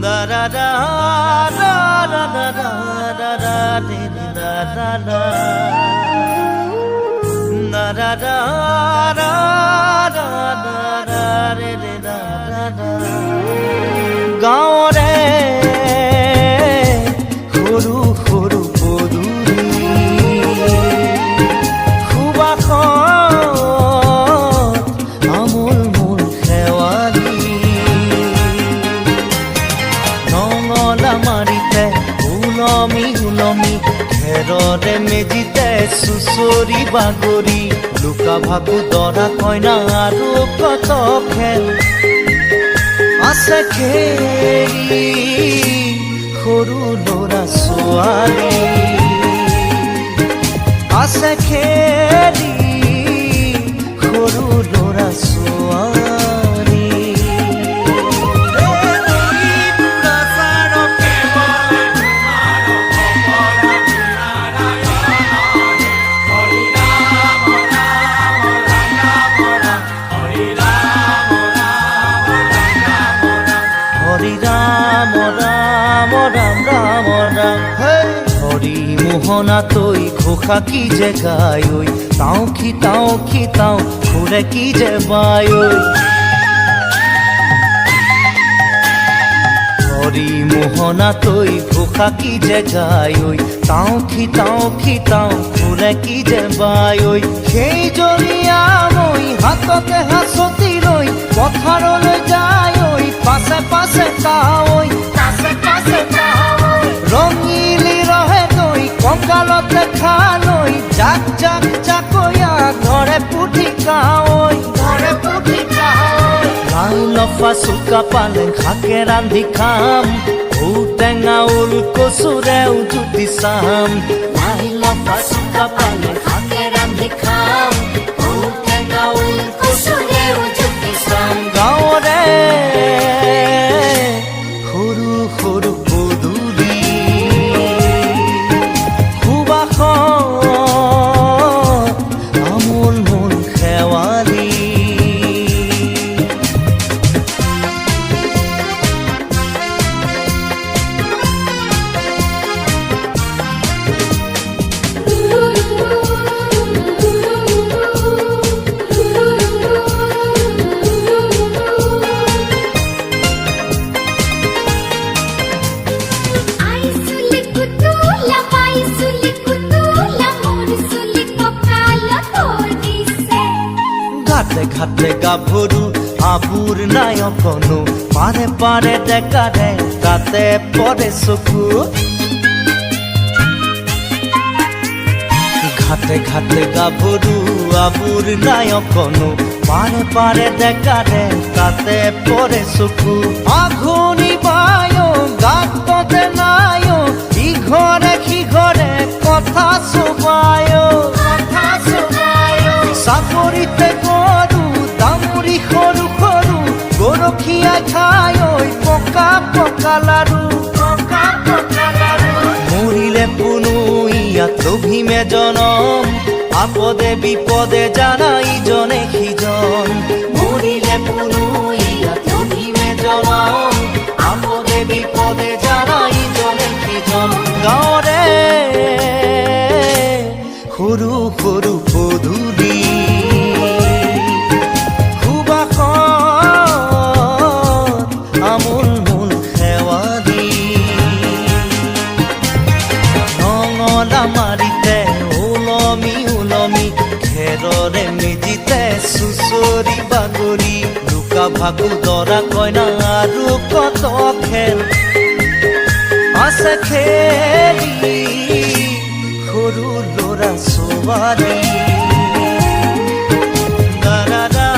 da da da da da da da da da da da da da da da গাঁৱৰে সৰু সৰু পদূলি সুবাসত আমোল মোল শেৱালি নঙলা মাৰিতে উলমি উলমি ঘেৰৰে মেজিতে চুচৰি বাগৰি লুকা ভাকু দৰা কইনা আৰু কত খেল আছে খেলি সৰু ল'ৰা ছোৱালী আছে খেলি সৰু ল'ৰা ছোৱালী মোহনা তৈ ঘোষা কি যে গায় ঐ তাও কি তাও ঘুরে কি যে বায় ঐ হরি মোহনা তৈ ঘোষা কি যে গায় ঐ তাও কি তাও ঘুরে কি যে বায় ঐ সেই জৰিয়া মই হাততে হাঁচতি লৈ পথাৰলৈ যায় ঐ পাছে পাছে তাৱৈ ৰঙিলি ৰহে তৈ কঁকালতে খালৈ জাক জাক জাকৈয়া ঘৰে পুঠি কাৱৈ লাই লফা চুকা পালেং শাকে ৰান্ধি খাম ঔটেঙা ওল কচুৰেও জুতি চাম লাই লফা চুকা পালেং শাকে ৰান্ধি খাম ঔটেঙা ওল কচুৰেও জুতি চাম গাঁৱৰে সৰু সৰু পদূলি সুবাসত আমোল মোল শেৱালি ঘাটে গাভৰু আবুৰ নাই অকণো পাৰে পাৰে ডেকাৰে তাতে পৰে চকু ঘাটে ঘাটে গাভৰু আবুৰ নাই অকণো পাৰে পাৰে ডেকাৰে তাতে পৰে চকু আঘোণি বায় গাততে নাই ইঘৰে সিঘৰে কথা চুবায় চাকৰিতে গৰু দামুৰি সৰু সৰু গৰখীয়া খাই ঐ পকা পকা লাৰু মৰিলে পুনু ইয়াত লভিমে জনম আপদে বিপদে জানা ইজনে সিজন মৰিলে পুনু ইয়াত লভিমে জনম আপদে বিপদে জানা ইজনে সিজন গাঁৱৰে সৰু সৰু পদূলি আমোল মোল শেৱালি নঙলা মাৰিতে ওলমি ওলমি ঘেৰৰে মেজিতে চুচৰি বাগৰি লুকা ভাকু দৰা কইনা আৰু কত খেল আছে খেলি সৰু ল'ৰা ছোৱালী la la